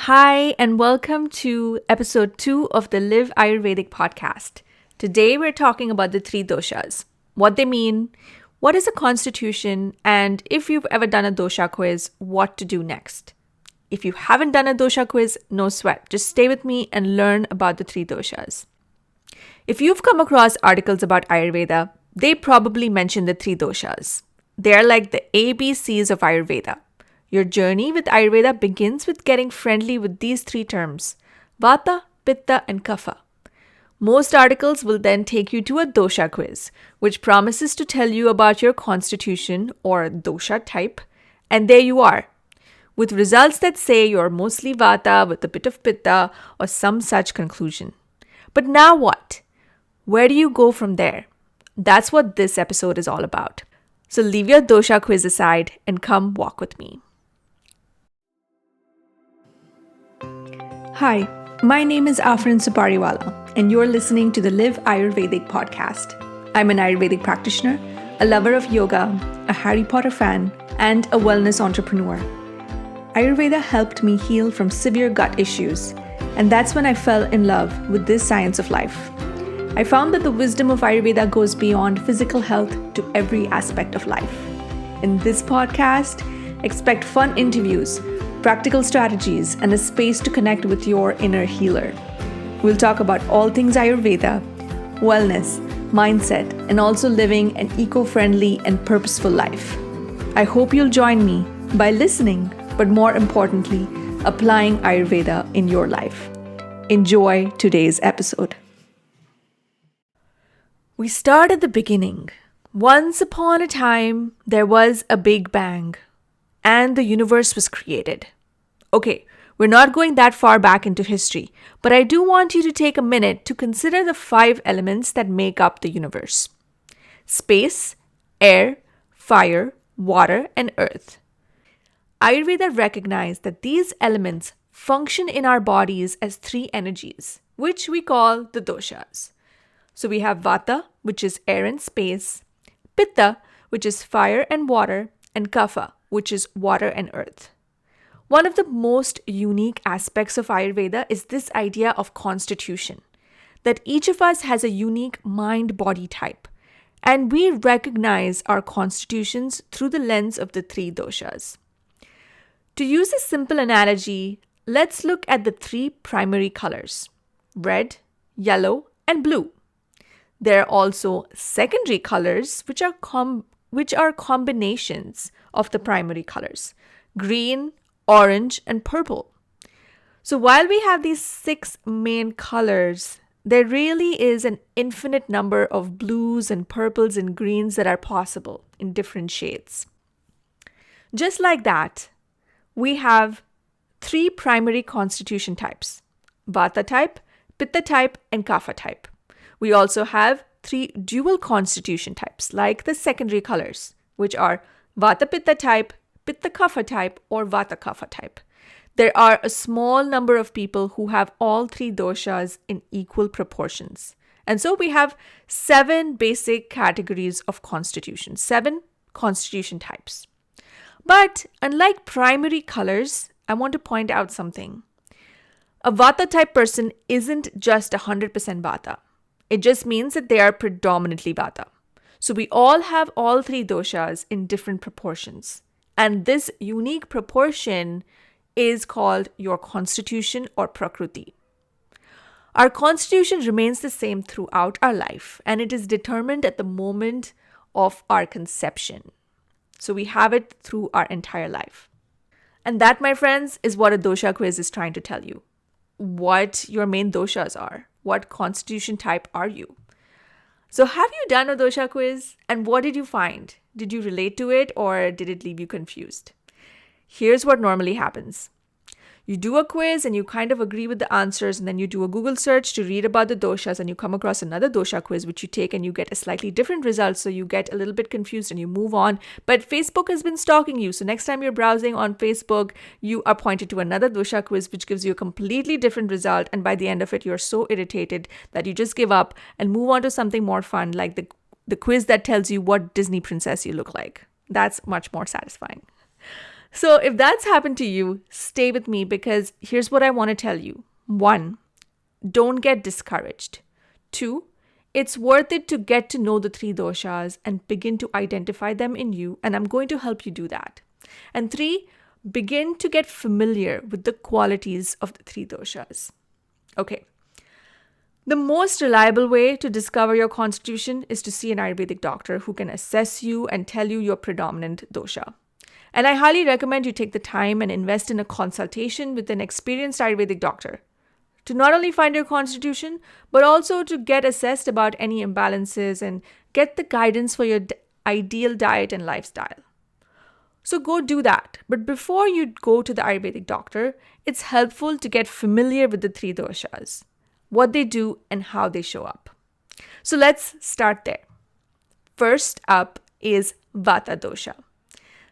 Hi, and welcome to episode 2 of the Live Ayurvedic podcast. Today, we're talking about the three doshas, what they mean, what is a constitution, and if you've ever done a dosha quiz, what to do next. If you haven't done a dosha quiz, no sweat. Just stay with me and learn about the three doshas. If you've come across articles about Ayurveda, they probably mention the three doshas. They're like the ABCs of Ayurveda. Your journey with Ayurveda begins with getting friendly with these three terms: Vata, Pitta, and Kapha. Most articles will then take you to a dosha quiz, which promises to tell you about your constitution or dosha type, and there you are, with results that say you're mostly Vata with a bit of Pitta or some such conclusion. But now what? Where do you go from there? That's what this episode is all about. So leave your dosha quiz aside and come walk with me. Hi, my name is Afrin Supariwala, and you're listening to the Live Ayurvedic podcast. I'm an Ayurvedic practitioner, a lover of yoga, a Harry Potter fan, and a wellness entrepreneur. Ayurveda helped me heal from severe gut issues, and that's when I fell in love with this science of life. I found that the wisdom of Ayurveda goes beyond physical health to every aspect of life. In this podcast, expect fun interviews, practical strategies, and a space to connect with your inner healer. We'll talk about all things Ayurveda, wellness, mindset, and also living an eco-friendly and purposeful life. I hope you'll join me by listening, but more importantly, applying Ayurveda in your life. Enjoy today's episode. We start at the beginning. Once upon a time, there was a big bang, and the universe was created. Okay, we're not going that far back into history, but I do want you to take a minute to consider the 5 elements that make up the universe: space, air, fire, water, and earth. Ayurveda recognized that these elements function in our bodies as 3 energies, which we call the doshas. So we have Vata, which is air and space, Pitta, which is fire and water, and Kapha, which is water and earth. One of the most unique aspects of Ayurveda is this idea of constitution, that each of us has a unique mind-body type, and we recognize our constitutions through the lens of the 3 doshas. To use a simple analogy, let's look at the 3 primary colors: red, yellow, and blue. There are also secondary colors, which are combinations of the primary colors: green, orange, and purple. So while we have these 6 main colors, there really is an infinite number of blues and purples and greens that are possible in different shades. Just like that, we have 3 primary constitution types: Vata type, Pitta type, and Kapha type. We also have 3 dual constitution types, like the secondary colors, which are Vata Pitta type, Pitta Kapha type, or Vata Kapha type. There are a small number of people who have all 3 doshas in equal proportions. And so we have 7 basic categories of constitution, 7 constitution types. But unlike primary colors, I want to point out something. A Vata type person isn't just 100% Vata. It just means that they are predominantly Vata. So we all have all 3 doshas in different proportions. And this unique proportion is called your constitution or Prakriti. Our constitution remains the same throughout our life, and it is determined at the moment of our conception. So we have it through our entire life. And that, my friends, is what a dosha quiz is trying to tell you. What your main doshas are. What constitution type are you? So have you done a dosha quiz? And what did you find? Did you relate to it, or did it leave you confused? Here's what normally happens. You do a quiz and you kind of agree with the answers, and then you do a Google search to read about the doshas, and you come across another dosha quiz which you take and you get a slightly different result, so you get a little bit confused and you move on. But Facebook has been stalking you, so next time you're browsing on Facebook, you are pointed to another dosha quiz which gives you a completely different result, and by the end of it you're so irritated that you just give up and move on to something more fun, like the quiz that tells you what Disney princess you look like. That's much more satisfying. So if that's happened to you, stay with me because here's what I want to tell you. 1, don't get discouraged. 2, it's worth it to get to know the 3 doshas and begin to identify them in you, and I'm going to help you do that. And 3, begin to get familiar with the qualities of the 3 doshas. Okay. The most reliable way to discover your constitution is to see an Ayurvedic doctor who can assess you and tell you your predominant dosha. And I highly recommend you take the time and invest in a consultation with an experienced Ayurvedic doctor to not only find your constitution, but also to get assessed about any imbalances and get the guidance for your ideal diet and lifestyle. So go do that. But before you go to the Ayurvedic doctor, it's helpful to get familiar with the 3 doshas, what they do and how they show up. So let's start there. First up is Vata dosha.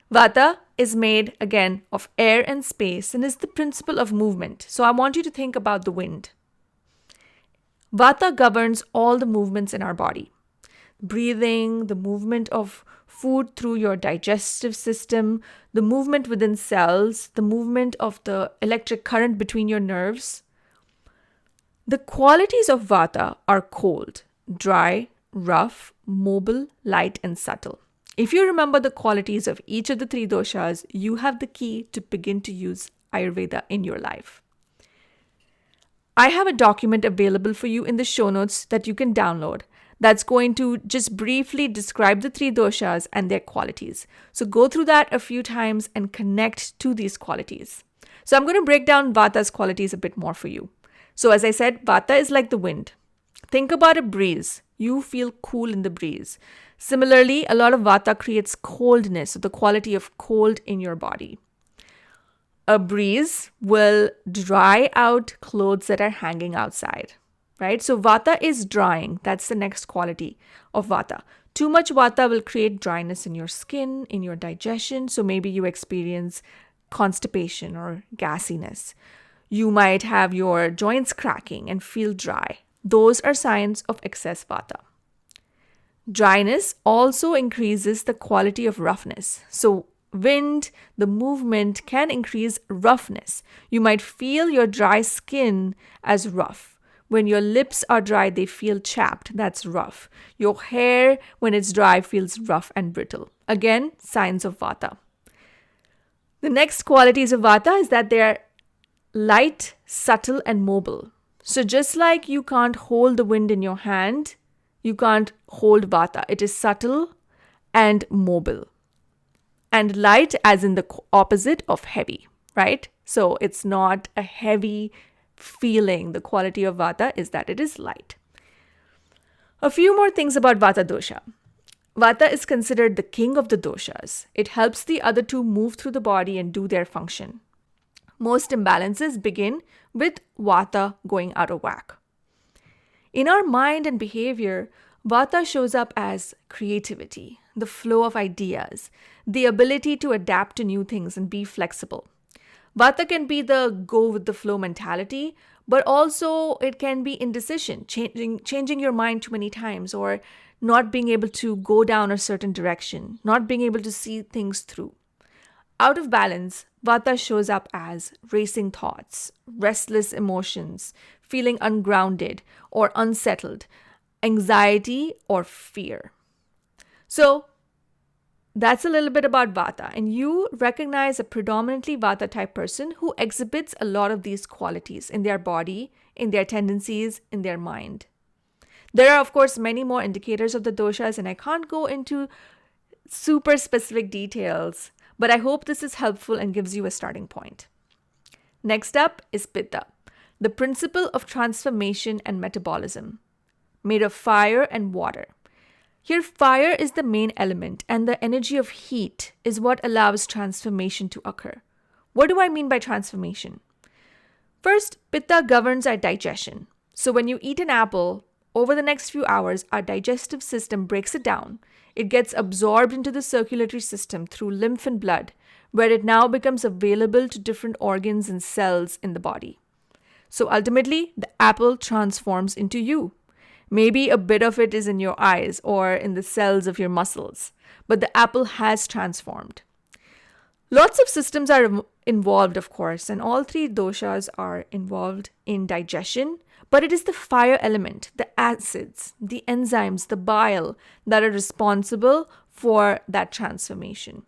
Vata is made, again, of air and space and is the principle of movement. So I want you to think about the wind. Vata governs all the movements in our body. Breathing, the movement of food through your digestive system, the movement within cells, the movement of the electric current between your nerves. The qualities of Vata are cold, dry, rough, mobile, light, and subtle. If you remember the qualities of each of the 3 doshas, you have the key to begin to use Ayurveda in your life. I have a document available for you in the show notes that you can download that's going to just briefly describe the 3 doshas and their qualities. So go through that a few times and connect to these qualities. So I'm going to break down Vata's qualities a bit more for you. So as I said, Vata is like the wind. Think about a breeze. You feel cool in the breeze. Similarly, a lot of Vata creates coldness, the quality of cold in your body. A breeze will dry out clothes that are hanging outside, right? So Vata is drying. That's the next quality of Vata. Too much Vata will create dryness in your skin, in your digestion. So maybe you experience constipation or gassiness. You might have your joints cracking and feel dry. Those are signs of excess Vata. Dryness also increases the quality of roughness. So wind, the movement can increase roughness. You might feel your dry skin as rough. When your lips are dry, they feel chapped. That's rough. Your hair, when it's dry, feels rough and brittle. Again, signs of Vata. The next qualities of Vata is that they are light, subtle, and mobile. So just like you can't hold the wind in your hand, you can't hold Vata. It is subtle and mobile. And light as in the opposite of heavy, right? So it's not a heavy feeling. The quality of Vata is that it is light. A few more things about Vata dosha. Vata is considered the king of the doshas. It helps the other 2 move through the body and do their function. Most imbalances begin with Vata going out of whack. In our mind and behavior, Vata shows up as creativity, the flow of ideas, the ability to adapt to new things and be flexible. Vata can be the go with the flow mentality, but also it can be indecision, changing your mind too many times, or not being able to go down a certain direction, not being able to see things through. Out of balance, Vata shows up as racing thoughts, restless emotions, feeling ungrounded or unsettled, anxiety or fear. So that's a little bit about Vata, and you recognize a predominantly Vata type person who exhibits a lot of these qualities in their body, in their tendencies, in their mind. There are, of course, many more indicators of the doshas, and I can't go into super specific details, but I hope this is helpful and gives you a starting point. Next up is Pitta, the principle of transformation and metabolism, made of fire and water. Here, fire is the main element, and the energy of heat is what allows transformation to occur. What do I mean by transformation? First, Pitta governs our digestion. So when you eat an apple, over the next few hours, our digestive system breaks it down. It gets absorbed into the circulatory system through lymph and blood, where it now becomes available to different organs and cells in the body. So ultimately, the apple transforms into you. Maybe a bit of it is in your eyes or in the cells of your muscles, but the apple has transformed. Lots of systems are involved, of course, and all three doshas are involved in digestion, but it is the fire element, the acids, the enzymes, the bile that are responsible for that transformation.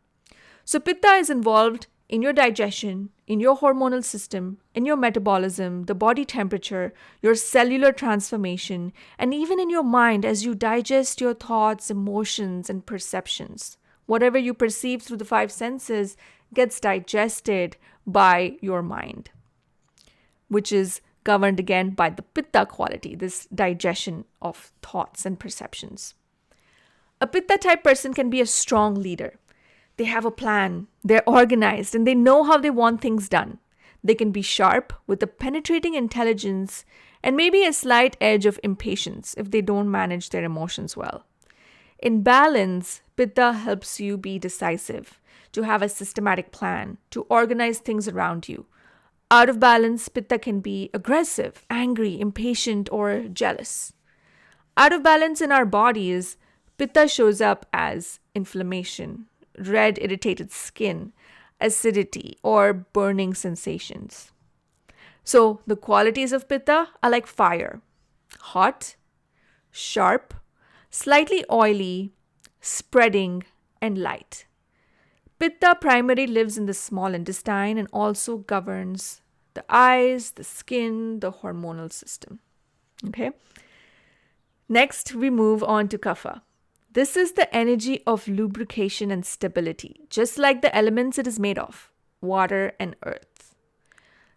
So, Pitta is involved in your digestion, in your hormonal system, in your metabolism, the body temperature, your cellular transformation, and even in your mind as you digest your thoughts, emotions, and perceptions. Whatever you perceive through the five senses gets digested by your mind, which is governed again by the Pitta quality, this digestion of thoughts and perceptions. A Pitta type person can be a strong leader. They have a plan, they're organized, and they know how they want things done. They can be sharp with a penetrating intelligence and maybe a slight edge of impatience if they don't manage their emotions well. In balance, Pitta helps you be decisive, to have a systematic plan, to organize things around you. Out of balance, Pitta can be aggressive, angry, impatient, or jealous. Out of balance in our bodies, Pitta shows up as inflammation, red irritated skin, acidity, or burning sensations. So the qualities of Pitta are like fire: hot, sharp, slightly oily, spreading, and light. Pitta primarily lives in the small intestine and also governs the eyes, the skin, the hormonal system. Okay. Next, we move on to Kapha. This is the energy of lubrication and stability, just like the elements it is made of, water and earth.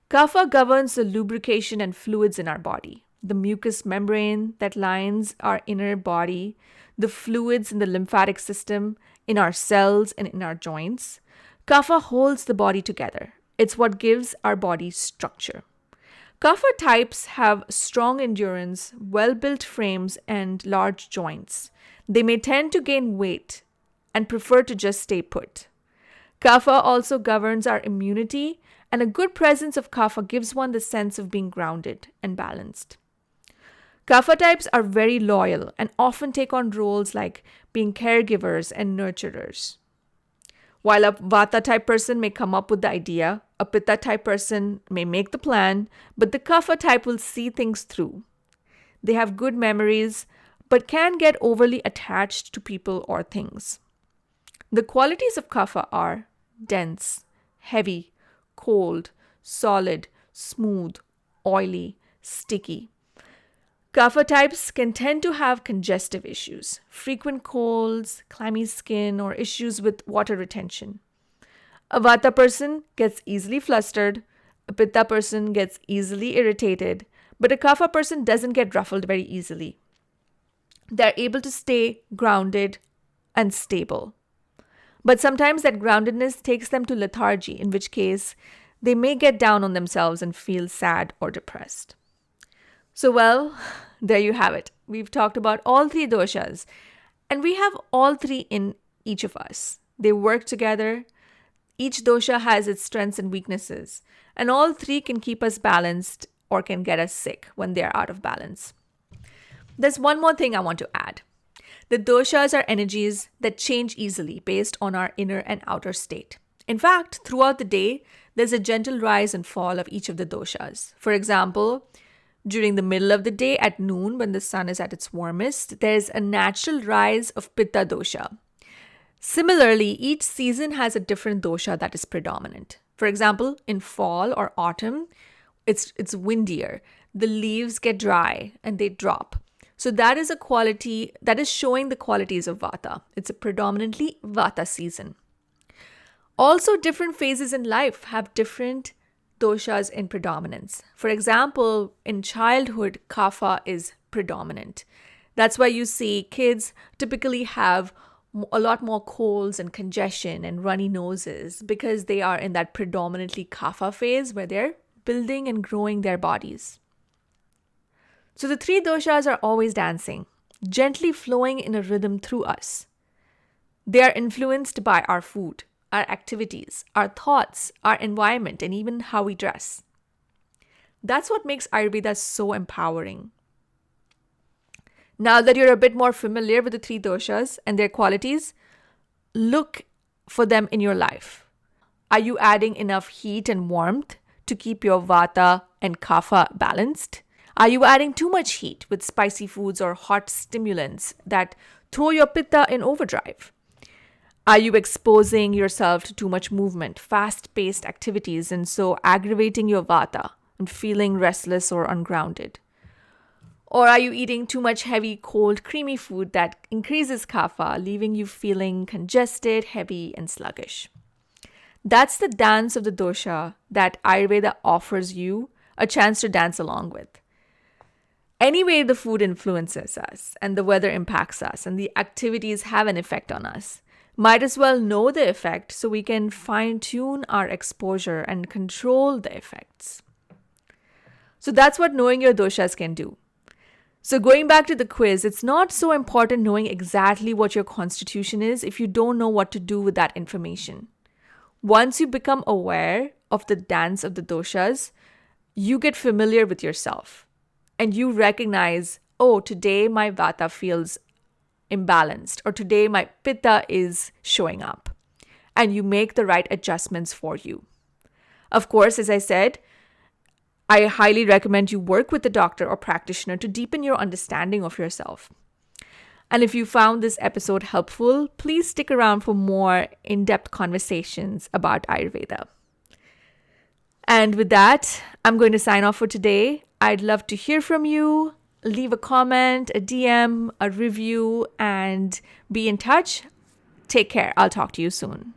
Kapha governs the lubrication and fluids in our body, the mucous membrane that lines our inner body, the fluids in the lymphatic system, in our cells and in our joints. Kapha holds the body together. It's what gives our body structure. Kapha types have strong endurance, well-built frames, and large joints. They may tend to gain weight and prefer to just stay put. Kapha also governs our immunity, and a good presence of Kapha gives one the sense of being grounded and balanced. Kapha types are very loyal and often take on roles like being caregivers and nurturers. While a Vata type person may come up with the idea, a Pitta type person may make the plan, but the Kapha type will see things through. They have good memories, but can get overly attached to people or things. The qualities of Kapha are dense, heavy, cold, solid, smooth, oily, sticky. Kapha types can tend to have congestive issues, frequent colds, clammy skin, or issues with water retention. A Vata person gets easily flustered, a Pitta person gets easily irritated, but a Kapha person doesn't get ruffled very easily. They're able to stay grounded and stable. But sometimes that groundedness takes them to lethargy, in which case they may get down on themselves and feel sad or depressed. So, well, there you have it. We've talked about all three doshas, and we have all three in each of us. They work together. Each dosha has its strengths and weaknesses, and all three can keep us balanced or can get us sick when they're out of balance. There's one more thing I want to add. The doshas are energies that change easily based on our inner and outer state. In fact, throughout the day, there's a gentle rise and fall of each of the doshas. For example, during the middle of the day at noon, when the sun is at its warmest, there's a natural rise of Pitta dosha. Similarly, each season has a different dosha that is predominant. For example, in fall or autumn, it's windier. The leaves get dry and they drop. So that is a quality that is showing the qualities of Vata. It's a predominantly Vata season. Also, different phases in life have different doshas in predominance. For example, in childhood, Kapha is predominant. That's why you see kids typically have a lot more colds and congestion and runny noses because they are in that predominantly Kapha phase where they're building and growing their bodies. So the three doshas are always dancing, gently flowing in a rhythm through us. They are influenced by our food, our activities, our thoughts, our environment, and even how we dress. That's what makes Ayurveda so empowering. Now that you're a bit more familiar with the three doshas and their qualities, look for them in your life. Are you adding enough heat and warmth to keep your vata and kapha balanced? Are you adding too much heat with spicy foods or hot stimulants that throw your pitta in overdrive? Are you exposing yourself to too much movement, fast-paced activities, and so aggravating your vata and feeling restless or ungrounded? Or are you eating too much heavy, cold, creamy food that increases kapha, leaving you feeling congested, heavy, and sluggish? That's the dance of the dosha that Ayurveda offers you a chance to dance along with. Anyway, the food influences us, and the weather impacts us, and the activities have an effect on us. Might as well know the effect so we can fine-tune our exposure and control the effects. So that's what knowing your doshas can do. So going back to the quiz, it's not so important knowing exactly what your constitution is if you don't know what to do with that information. Once you become aware of the dance of the doshas, you get familiar with yourself and you recognize, oh, today my vata feels imbalanced, or today my pitta is showing up, and you make the right adjustments for you. Of course, as I said, I highly recommend you work with a doctor or practitioner to deepen your understanding of yourself. And if you found this episode helpful, please stick around for more in-depth conversations about Ayurveda. And with that, I'm going to sign off for today. I'd love to hear from you. Leave a comment, a DM, a review, and be in touch. Take care. I'll talk to you soon.